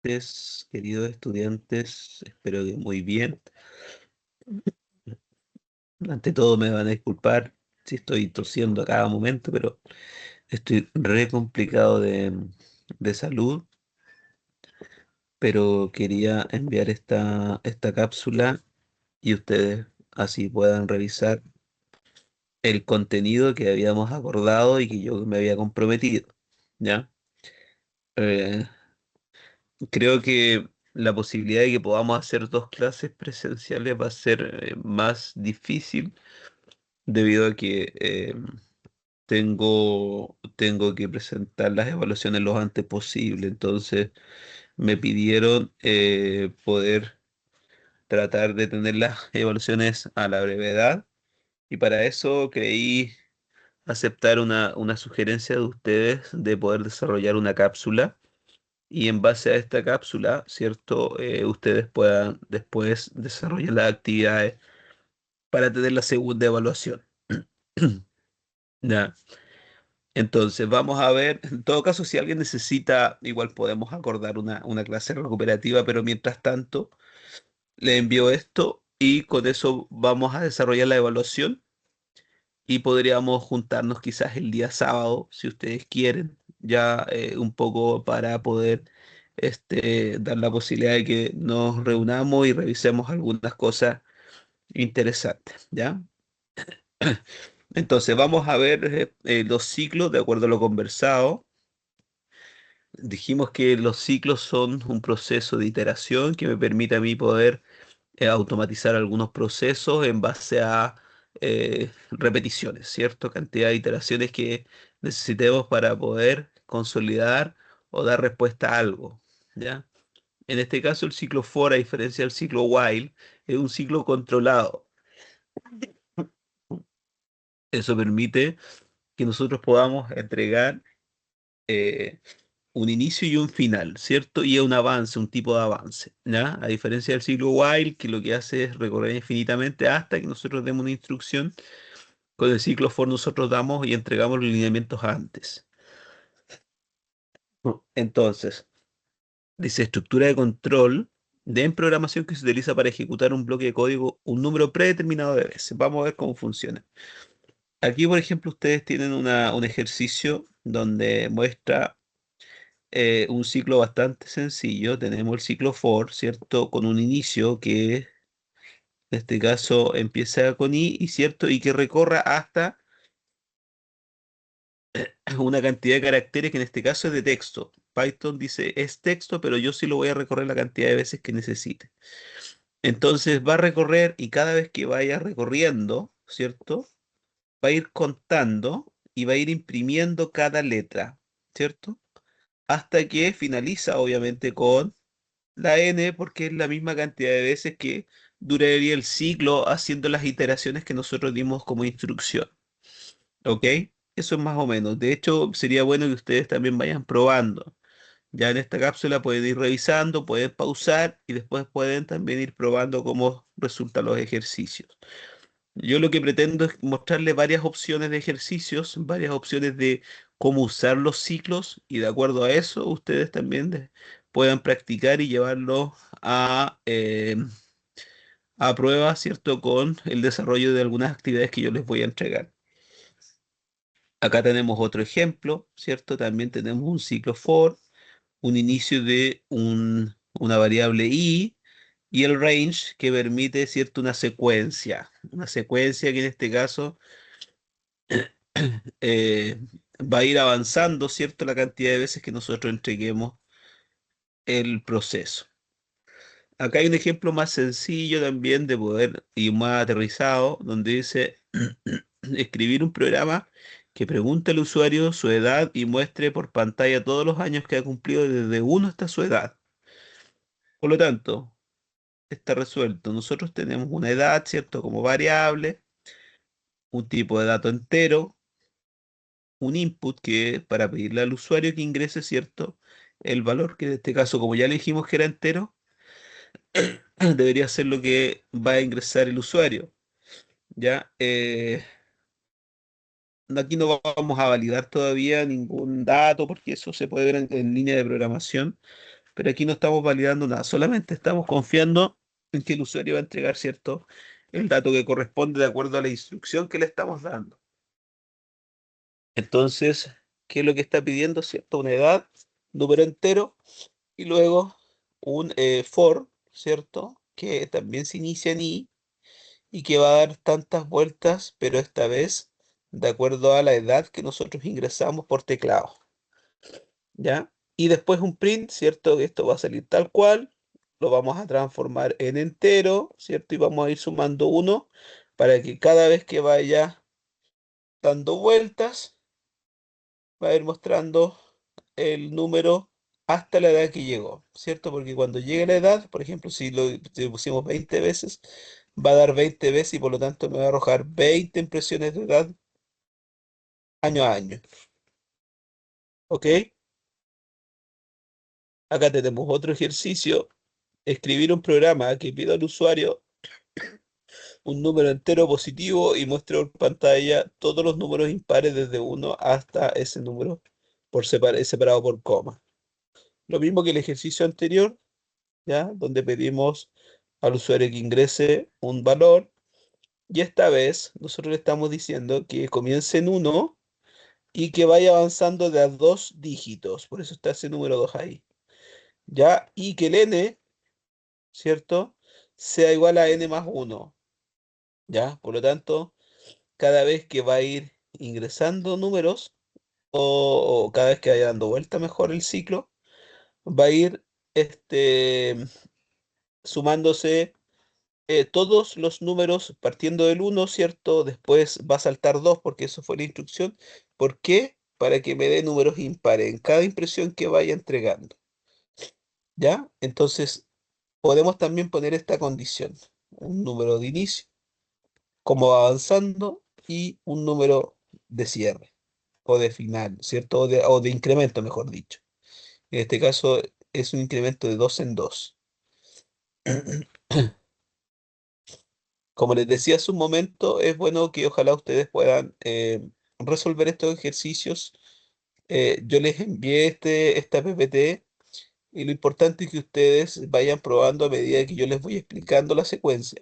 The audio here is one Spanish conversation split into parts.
Queridos estudiantes, espero que muy bien. Ante todo me van a disculpar si estoy tosiendo a cada momento, pero estoy re complicado de salud, pero quería enviar esta cápsula y ustedes así puedan revisar el contenido que habíamos acordado y que yo me había comprometido, ¿ya? Eh, Creo que la posibilidad de que podamos hacer dos clases presenciales va a ser más difícil debido a que tengo que presentar las evaluaciones lo antes posible. Entonces me pidieron poder tratar de tener las evaluaciones a la brevedad y para eso creí aceptar una sugerencia de ustedes de poder desarrollar una cápsula y en base a esta cápsula, ¿cierto? Ustedes puedan después desarrollar las actividades para tener la segunda evaluación. ¿Ya? Entonces, vamos a ver, en todo caso, si alguien necesita, igual podemos acordar una clase recuperativa, pero mientras tanto, le envío esto y con eso vamos a desarrollar la evaluación y podríamos juntarnos quizás el día sábado, si ustedes quieren, ya un poco para poder dar la posibilidad de que nos reunamos y revisemos algunas cosas interesantes, ¿ya? Entonces, vamos a ver los ciclos de acuerdo a lo conversado. Dijimos que los ciclos son un proceso de iteración que me permite a mí poder automatizar algunos procesos en base a repeticiones, ¿cierto? Cantidad de iteraciones que necesitemos para poder consolidar o dar respuesta a algo, ¿ya? En este caso, el ciclo for, a diferencia del ciclo while, es un ciclo controlado. Eso permite que nosotros podamos entregar eh, un inicio y un final, ¿cierto? Y un avance, un tipo de avance, ¿ya? A diferencia del ciclo while, que lo que hace es recorrer infinitamente hasta que nosotros demos una instrucción, con el ciclo for nosotros damos y entregamos los lineamientos antes. Entonces, dice estructura de control de programación que se utiliza para ejecutar un bloque de código un número predeterminado de veces. Vamos a ver cómo funciona. Aquí, por ejemplo, ustedes tienen un ejercicio donde muestra un ciclo bastante sencillo. Tenemos el ciclo for, ¿cierto? Con un inicio que en este caso empieza con i, y ¿cierto? Y que recorra hasta una cantidad de caracteres que en este caso es de texto. Python dice es texto, pero yo sí lo voy a recorrer la cantidad de veces que necesite. Entonces va a recorrer y cada vez que vaya recorriendo, ¿cierto? Va a ir contando y va a ir imprimiendo cada letra, ¿cierto? Hasta que finaliza, obviamente, con la n, porque es la misma cantidad de veces que duraría el ciclo haciendo las iteraciones que nosotros dimos como instrucción. ¿Ok? Eso es más o menos. De hecho, sería bueno que ustedes también vayan probando. Ya en esta cápsula pueden ir revisando, pueden pausar y después pueden también ir probando cómo resultan los ejercicios. Yo lo que pretendo es mostrarles varias opciones de ejercicios, varias opciones de cómo usar los ciclos y de acuerdo a eso ustedes también puedan practicar y llevarlo a prueba, ¿cierto? Con el desarrollo de algunas actividades que yo les voy a entregar. Acá tenemos otro ejemplo, ¿cierto? También tenemos un ciclo for, un inicio de una variable i y el range que permite, ¿cierto? Una secuencia que en este caso eh, va a ir avanzando, ¿cierto? La cantidad de veces que nosotros entreguemos el proceso. Acá hay un ejemplo más sencillo también de poder y más aterrizado, donde dice escribir un programa que pregunte al usuario su edad y muestre por pantalla todos los años que ha cumplido desde uno hasta su edad. Por lo tanto, está resuelto. Nosotros tenemos una edad, ¿cierto? Como variable, un tipo de dato entero, un input que para pedirle al usuario que ingrese, ¿cierto? El valor, que en este caso, como ya le dijimos que era entero, debería ser lo que va a ingresar el usuario. ¿Ya? Aquí no vamos a validar todavía ningún dato porque eso se puede ver en línea de programación, pero aquí no estamos validando nada, solamente estamos confiando en que el usuario va a entregar, ¿cierto? El dato que corresponde de acuerdo a la instrucción que le estamos dando. Entonces, ¿qué es lo que está pidiendo, ¿cierto? Una edad, número entero, y luego un for, ¿cierto? Que también se inicia en i y que va a dar tantas vueltas, pero esta vez de acuerdo a la edad que nosotros ingresamos por teclado, ¿ya? Y después un print, ¿cierto? Que esto va a salir tal cual, lo vamos a transformar en entero, ¿cierto? Y vamos a ir sumando uno para que cada vez que vaya dando vueltas, va a ir mostrando el número hasta la edad que llegó, ¿cierto? Porque cuando llegue la edad, por ejemplo, si pusimos 20 veces, va a dar 20 veces y por lo tanto me va a arrojar 20 impresiones de edad año a año, ¿ok? Acá tenemos otro ejercicio, escribir un programa que pida al usuario un número entero positivo y muestre por pantalla todos los números impares desde uno hasta ese número separado por coma. Lo mismo que el ejercicio anterior, ¿ya? Donde pedimos al usuario que ingrese un valor y esta vez nosotros le estamos diciendo que comience en uno y que vaya avanzando de a dos dígitos, por eso está ese número 2 ahí, ¿ya? Y que el n, ¿cierto? Sea igual a n más uno, ¿ya? Por lo tanto, cada vez que va a ir ingresando números o cada vez que vaya dando vuelta mejor el ciclo, va a ir sumándose todos los números partiendo del uno, ¿cierto? Después va a saltar 2 porque eso fue la instrucción. ¿Por qué? Para que me dé números impares en cada impresión que vaya entregando, ¿ya? Entonces, podemos también poner esta condición, un número de inicio, como va avanzando, y un número de cierre o de final, ¿cierto? O de incremento, mejor dicho. En este caso es un incremento de 2 en 2. Como les decía hace un momento, es bueno que ojalá ustedes puedan resolver estos ejercicios. Yo les envié esta PPT y lo importante es que ustedes vayan probando a medida que yo les voy explicando la secuencia.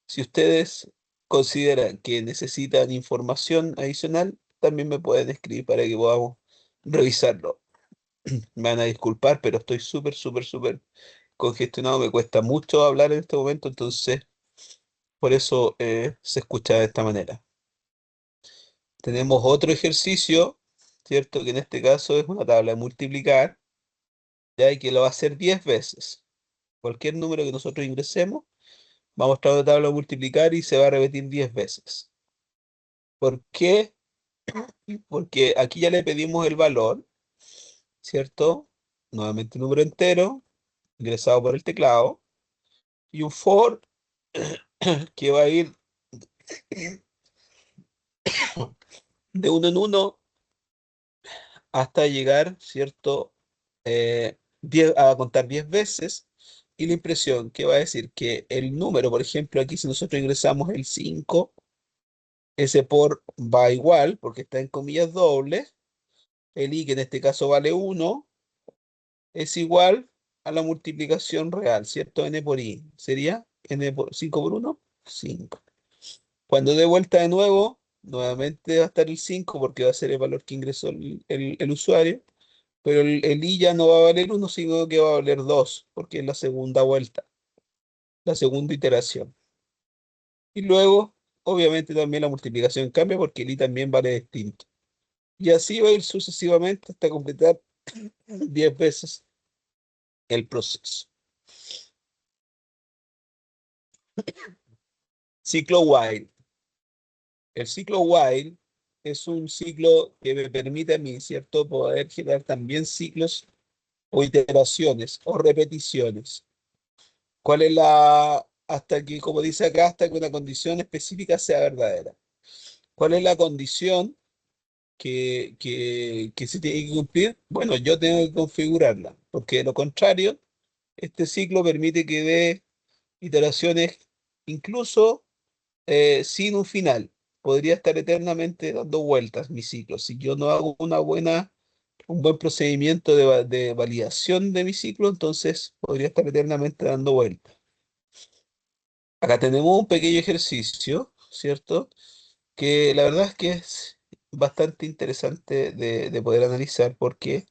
Si ustedes consideran que necesitan información adicional, también me pueden escribir para que podamos revisarlo. Me van a disculpar, pero estoy súper, súper, súper congestionado. Me cuesta mucho hablar en este momento, entonces por eso se escucha de esta manera. Tenemos otro ejercicio, ¿cierto? Que en este caso es una tabla de multiplicar, ya y que lo va a hacer 10 veces. Cualquier número que nosotros ingresemos, va a mostrar una tabla de multiplicar y se va a repetir 10 veces. ¿Por qué? Porque aquí ya le pedimos el valor, ¿cierto? Nuevamente un número entero, ingresado por el teclado, y un for que va a ir de uno en uno hasta llegar, ¿cierto? 10 a contar 10 veces. Y la impresión que va a decir que el número, por ejemplo, aquí si nosotros ingresamos el 5, ese por va igual, porque está en comillas dobles. El i, que en este caso vale 1, es igual a la multiplicación real, ¿cierto? N por i. ¿Sería n por 5 por 1? 5. Cuando dé vuelta de nuevo, nuevamente va a estar el 5 porque va a ser el valor que ingresó el usuario. Pero el i ya no va a valer 1 sino que va a valer 2 porque es la segunda vuelta, la segunda iteración. Y luego, obviamente, también la multiplicación cambia porque el i también vale distinto. Y así va a ir sucesivamente hasta completar 10 veces el proceso. Ciclo while. El ciclo while es un ciclo que me permite a mí, ¿cierto?, poder generar también ciclos o iteraciones o repeticiones. ¿Cuál es hasta que, como dice acá, hasta que una condición específica sea verdadera? ¿Cuál es la condición que se tiene que cumplir? Bueno, yo tengo que configurarla, porque de lo contrario, este ciclo permite que dé iteraciones incluso sin un final. Podría estar eternamente dando vueltas mi ciclo. Si yo no hago una buena un buen procedimiento de validación de mi ciclo, entonces podría estar eternamente dando vueltas. Acá tenemos un pequeño ejercicio, ¿cierto? Que la verdad es que es bastante interesante de poder analizar porque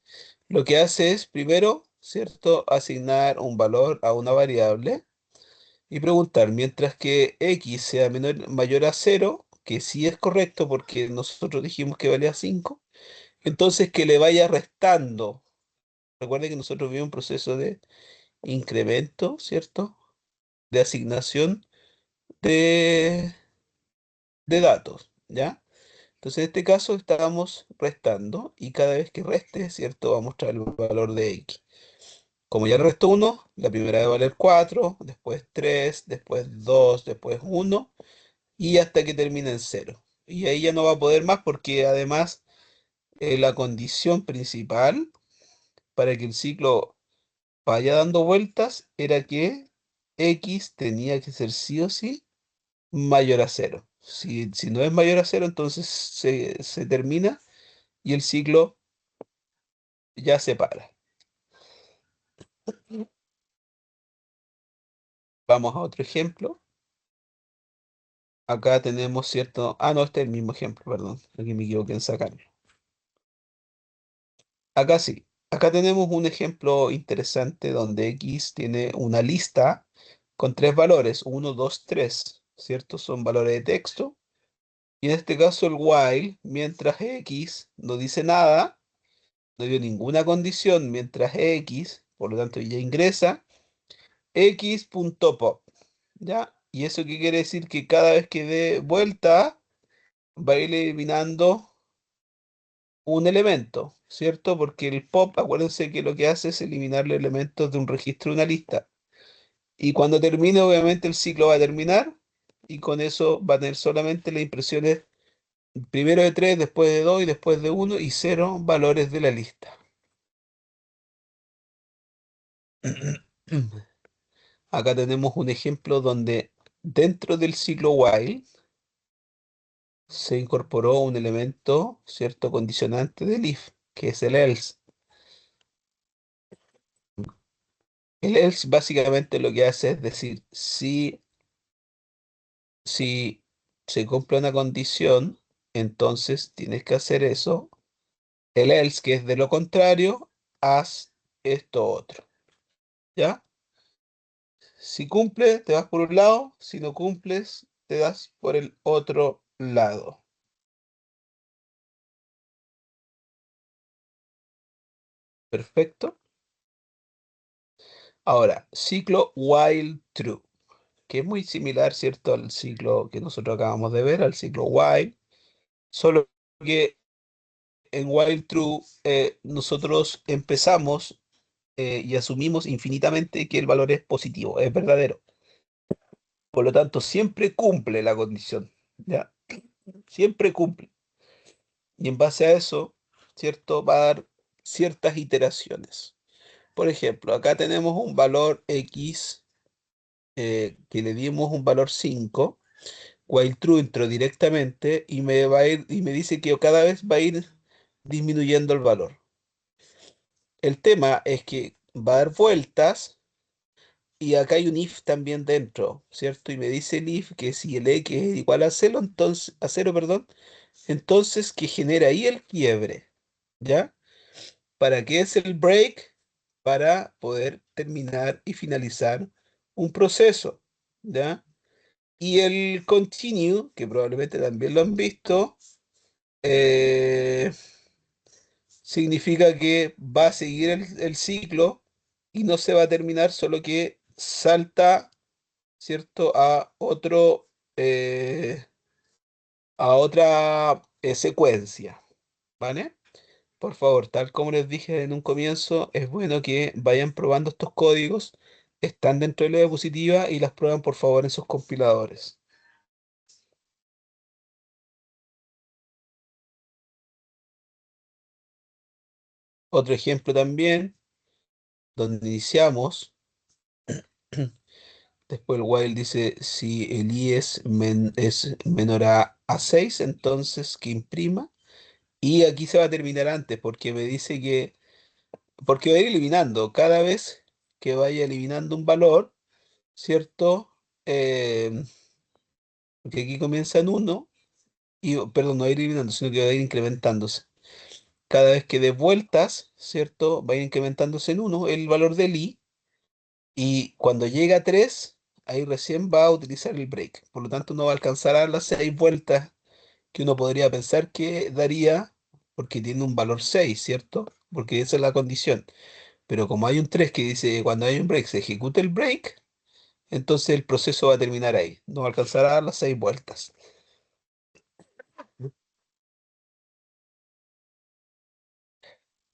lo que hace es, primero, ¿cierto?, asignar un valor a una variable y preguntar, mientras que x sea mayor a cero, que sí es correcto porque nosotros dijimos que valía 5, entonces que le vaya restando. Recuerden que nosotros vimos un proceso de incremento, ¿cierto? De asignación de, de datos, ¿ya? Entonces, en este caso estábamos restando y cada vez que reste, ¿cierto? Va a mostrar el valor de x. Como ya le restó 1, la primera va a valer 4, después 3, después 2, después 1 y hasta que termine en 0. Y ahí ya no va a poder más porque además la condición principal para que el ciclo vaya dando vueltas era que x tenía que ser sí o sí mayor a 0. Si no es mayor a 0, entonces se termina y el ciclo ya se para. Vamos a otro ejemplo. Acá tenemos cierto... Ah, no, este es el mismo ejemplo, perdón. Aquí me equivoqué en sacarlo. Acá sí. Acá tenemos un ejemplo interesante donde x tiene una lista con tres valores, uno, 2, 3, ¿cierto? Son valores de texto. Y en este caso el while, mientras x no dice nada, no dio ninguna condición, mientras x, por lo tanto ya ingresa, x.pop, ¿ya? ¿Y eso qué quiere decir? Que cada vez que dé vuelta, va a ir eliminando un elemento, ¿cierto? Porque el pop, acuérdense que lo que hace es eliminar los elementos de un registro de una lista. Y cuando termine, obviamente el ciclo va a terminar y con eso va a tener solamente las impresiones primero de 3, después de 2 y después de uno y cero valores de la lista. Acá tenemos un ejemplo donde dentro del ciclo while se incorporó un elemento, cierto, condicionante del if, que es el else. El else básicamente lo que hace es decir, si se cumple una condición, entonces tienes que hacer eso. El else, que es de lo contrario, haz esto otro. ¿Ya? Si cumple, te vas por un lado. Si no cumples, te das por el otro lado. Perfecto. Ahora, ciclo while true, que es muy similar, ¿cierto?, al ciclo que nosotros acabamos de ver, al ciclo while, solo que en while true nosotros empezamos y asumimos infinitamente que el valor es positivo, es verdadero. Por lo tanto, siempre cumple la condición, ¿ya? Siempre cumple. Y en base a eso, ¿cierto? Va a dar ciertas iteraciones. Por ejemplo, acá tenemos un valor x que le dimos un valor 5. While true entró directamente y me va a ir y me dice que cada vez va a ir disminuyendo el valor. El tema es que va a dar vueltas y acá hay un if también dentro, ¿cierto? Y me dice el if que si el x es igual a cero, perdón, entonces que genera ahí el quiebre, ¿ya? ¿Para qué es el break? Para poder terminar y finalizar un proceso, ¿ya? Y el continue, que probablemente también lo han visto, eh, significa que va a seguir el ciclo y no se va a terminar, solo que salta, ¿cierto?, a otra secuencia, ¿vale? Por favor, tal como les dije en un comienzo, es bueno que vayan probando estos códigos, están dentro de la diapositiva y las prueban por favor en sus compiladores. Otro ejemplo también, donde iniciamos, después el while dice si el i es menor a 6, entonces que imprima, Y aquí se va a terminar antes porque me dice que, porque va a ir eliminando cada vez que vaya eliminando un valor, ¿cierto? Que aquí comienza en uno y, perdón, no va a ir eliminando, sino que va a ir incrementándose. Cada vez que des vueltas, ¿cierto? Va a ir incrementándose en uno el valor del i, y cuando llega a 3 ahí recién va a utilizar el break. Por lo tanto, no va a alcanzar a dar las 6 vueltas que uno podría pensar que daría, porque tiene un valor 6, ¿cierto? Porque esa es la condición. Pero como hay un 3 que dice cuando hay un break se ejecuta el break, entonces el proceso va a terminar ahí. No va a alcanzar a dar las 6 vueltas.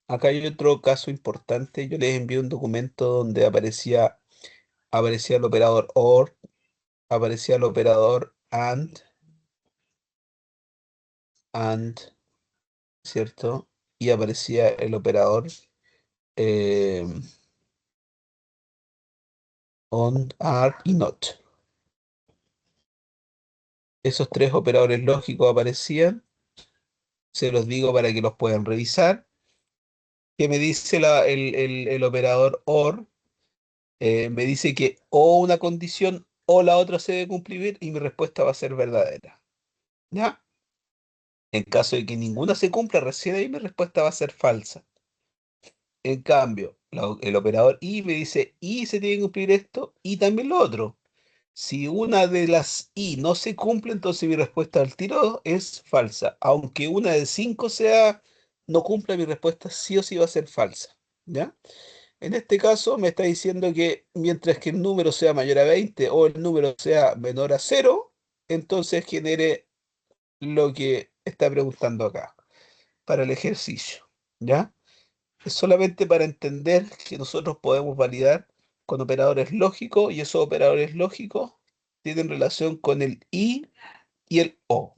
Acá hay otro caso importante. Yo les envié un documento donde aparecía el operador OR, aparecía el operador AND, ¿cierto? Y aparecía el operador eh, ON, AR y NOT. Esos tres operadores lógicos aparecían, se los digo para que los puedan revisar. ¿Qué me dice el operador OR? Me dice que o una condición o la otra se debe cumplir y mi respuesta va a ser verdadera. ¿Ya? En caso de que ninguna se cumpla, recién ahí mi respuesta va a ser falsa. En cambio, el operador y me dice y se tiene que cumplir esto y también lo otro. Si una de las i no se cumple, entonces mi respuesta al tiro es falsa. Aunque una de 5 sea, no cumpla, mi respuesta sí o sí va a ser falsa. ¿Ya? En este caso me está diciendo que mientras que el número sea mayor a 20 o el número sea menor a 0, entonces genere lo que está preguntando acá para el ejercicio. ¿Ya? Es solamente para entender que nosotros podemos validar con operadores lógicos y esos operadores lógicos tienen relación con el y el o.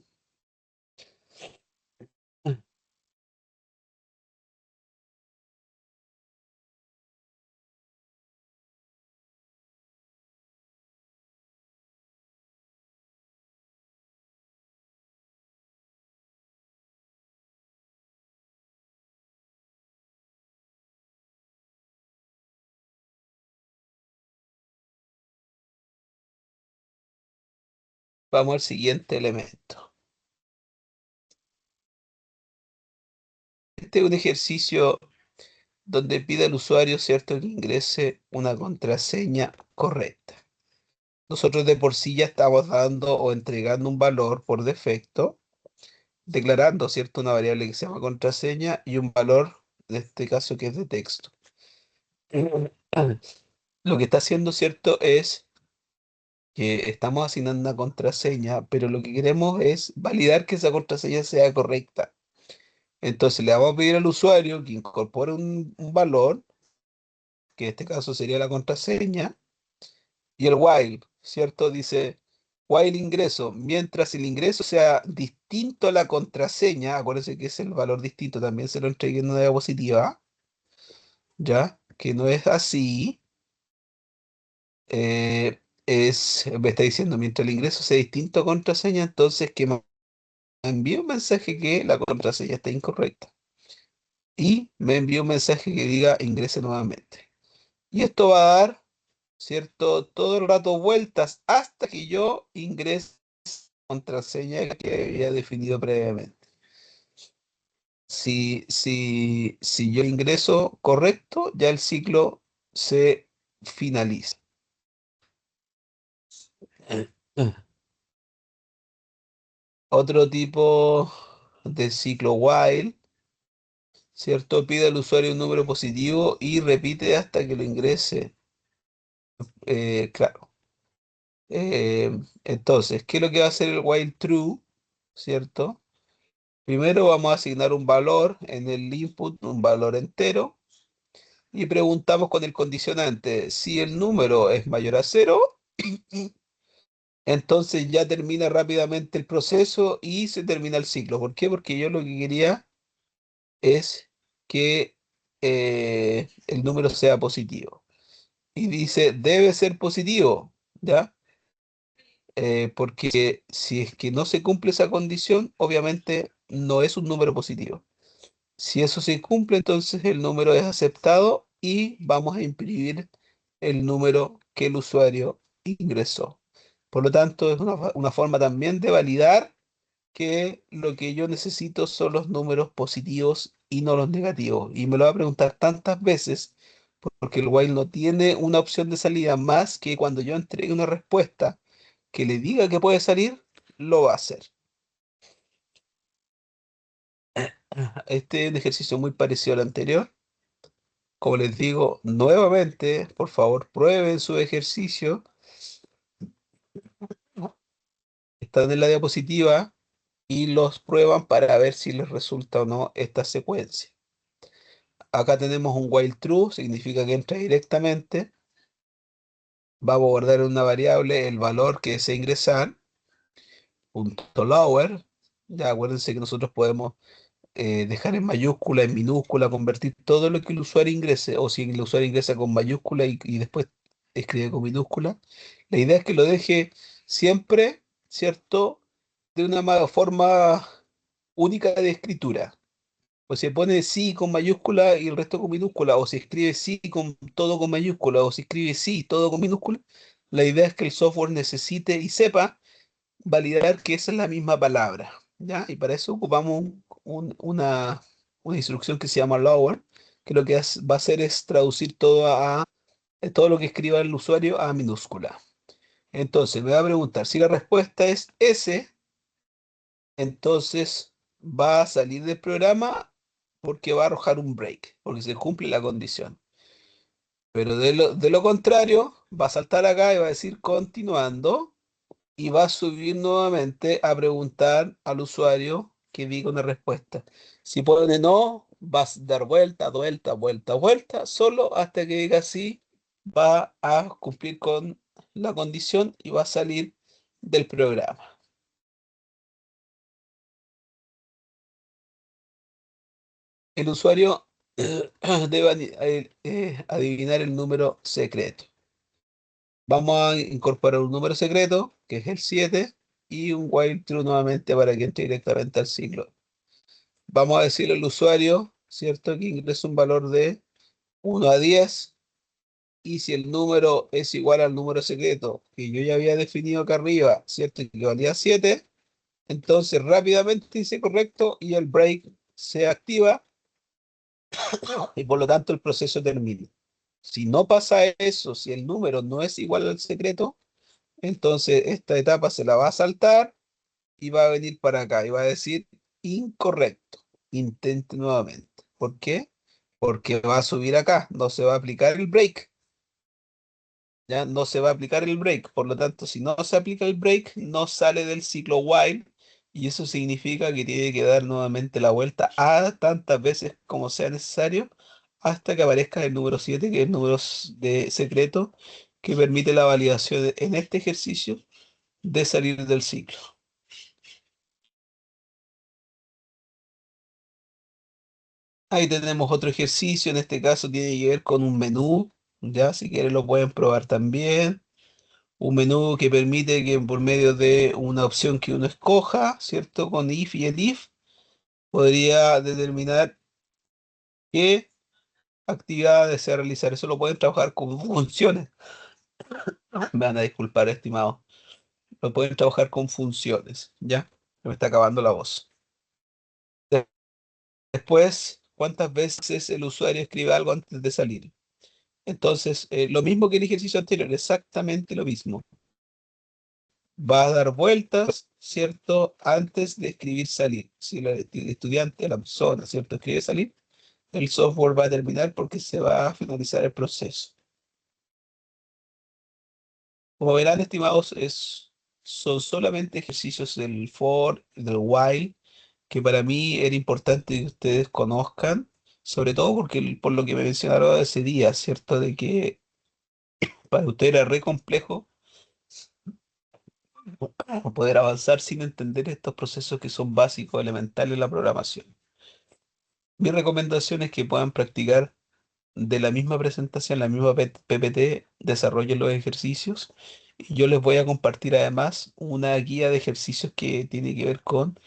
Vamos al siguiente elemento. Este es un ejercicio donde pide al usuario, ¿cierto?, que ingrese una contraseña correcta. Nosotros de por sí ya estamos dando o entregando un valor por defecto, declarando, ¿cierto?, una variable que se llama contraseña y un valor, en este caso, que es de texto. Lo que está haciendo, ¿cierto?, es que estamos asignando una contraseña, pero lo que queremos es validar que esa contraseña sea correcta. Entonces le vamos a pedir al usuario que incorpore un valor, que en este caso sería la contraseña, y el while, ¿cierto? Dice while ingreso, mientras el ingreso sea distinto a la contraseña, acuérdense que es el valor distinto, también se lo entregué en una diapositiva, ¿ya? Que no es así, me está diciendo, mientras el ingreso sea distinto a contraseña, entonces que me envíe un mensaje que la contraseña está incorrecta. Y me envía un mensaje que diga ingrese nuevamente. Y esto va a dar, ¿cierto? Todo el rato vueltas hasta que yo ingrese la contraseña que había definido previamente. Si yo ingreso correcto, ya el ciclo se finaliza. Otro tipo de ciclo while, ¿cierto? Pide al usuario un número positivo y repite hasta que lo ingrese. Claro. Entonces, ¿qué es lo que va a hacer el while true? ¿Cierto? Primero vamos a asignar un valor en el input, un valor entero, y preguntamos con el condicionante, si el número es mayor a cero, entonces ya termina rápidamente el proceso y se termina el ciclo. ¿Por qué? Porque yo lo que quería es que el número sea positivo. Y dice, debe ser positivo, ¿ya? Porque si es que no se cumple esa condición, obviamente no es un número positivo. Si eso se cumple, entonces el número es aceptado y vamos a imprimir el número que el usuario ingresó. Por lo tanto, es una forma también de validar que lo que yo necesito son los números positivos y no los negativos. Y me lo va a preguntar tantas veces porque el while no tiene una opción de salida más que cuando yo entregue una respuesta que le diga que puede salir, lo va a hacer. Este es un ejercicio muy parecido al anterior. Como les digo nuevamente, por favor, prueben su ejercicio. Están en la diapositiva y los prueban para ver si les resulta o no esta secuencia. Acá tenemos un while true, significa que entra directamente. Vamos a guardar en una variable el valor que desea ingresar, punto lower. Ya acuérdense que nosotros podemos dejar en mayúscula, en minúscula, convertir todo lo que el usuario ingrese, o si el usuario ingresa con mayúscula y después escribe con minúscula. La idea es que lo deje siempre, ¿cierto? De una forma única de escritura. O se pone sí con mayúscula y el resto con minúscula, o se escribe sí con todo con mayúscula, o se escribe sí todo con minúscula. La idea es que el software necesite y sepa validar que esa es la misma palabra, ¿ya? Y para eso ocupamos una instrucción que se llama lower, que lo que va a hacer es traducir todo lo que escriba el usuario a minúscula. Entonces me va a preguntar si la respuesta es S, entonces va a salir del programa porque va a arrojar un break, porque se cumple la condición. Pero de lo contrario, va a saltar acá y va a decir continuando y va a subir nuevamente a preguntar al usuario que diga una respuesta. Si pone no, va a dar vuelta, vuelta, vuelta, vuelta, solo hasta que diga sí, va a cumplir con la condición y va a salir del programa. El usuario debe adivinar el número secreto. Vamos a incorporar un número secreto, que es el 7 y un while true nuevamente para que entre directamente al ciclo. Vamos a decirle al usuario, ¿cierto? Que ingrese un valor de 1 a 10 y si el número es igual al número secreto que yo ya había definido acá arriba, ¿cierto? Y que valía 7, entonces rápidamente dice correcto y el break se activa y por lo tanto el proceso termina. Si no pasa eso, si el número no es igual al secreto, entonces esta etapa se la va a saltar y va a venir para acá y va a decir incorrecto. Intente nuevamente. ¿Por qué? Porque va a subir acá, no se va a aplicar el break. Ya no se va a aplicar el break. Por lo tanto, si no se aplica el break, no sale del ciclo while. Y eso significa que tiene que dar nuevamente la vuelta a tantas veces como sea necesario hasta que aparezca el número 7 que es el número de secreto que permite la validación en este ejercicio de salir del ciclo. Ahí tenemos otro ejercicio, en este caso tiene que ver con un menú, ya si quieren lo pueden probar también. Un menú que permite que por medio de una opción que uno escoja, ¿cierto? Con if y el if, podría determinar qué actividad desea realizar. Eso lo pueden trabajar con funciones. Me van a disculpar, estimado. Lo pueden trabajar con funciones, ¿ya? Se me está acabando la voz. Después, ¿cuántas veces el usuario escribe algo antes de salir? Entonces, lo mismo que el ejercicio anterior, exactamente lo mismo. Va a dar vueltas, ¿cierto? Antes de escribir salir. Si el estudiante, la persona, ¿cierto? Escribe salir, el software va a terminar porque se va a finalizar el proceso. Como verán, estimados, son solamente ejercicios del for, del while, que para mí era importante que ustedes conozcan, sobre todo porque por lo que me mencionaron ese día, ¿cierto? De que para ustedes era re complejo poder avanzar sin entender estos procesos que son básicos, elementales en la programación. Mi recomendación es que puedan practicar de la misma presentación, la misma PPT, desarrollen los ejercicios. Y yo les voy a compartir además una guía de ejercicios que tiene que ver con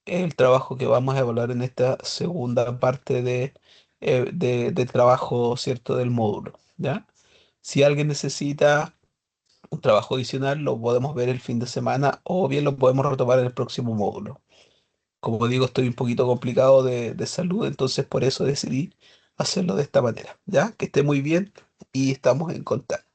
el trabajo que vamos a evaluar en esta segunda parte del trabajo, ¿cierto? Del módulo, ¿ya? Si alguien necesita un trabajo adicional, lo podemos ver el fin de semana o bien lo podemos retomar en el próximo módulo. Como digo, estoy un poquito complicado de salud, entonces por eso decidí hacerlo de esta manera, ¿ya? Que esté muy bien y estamos en contacto.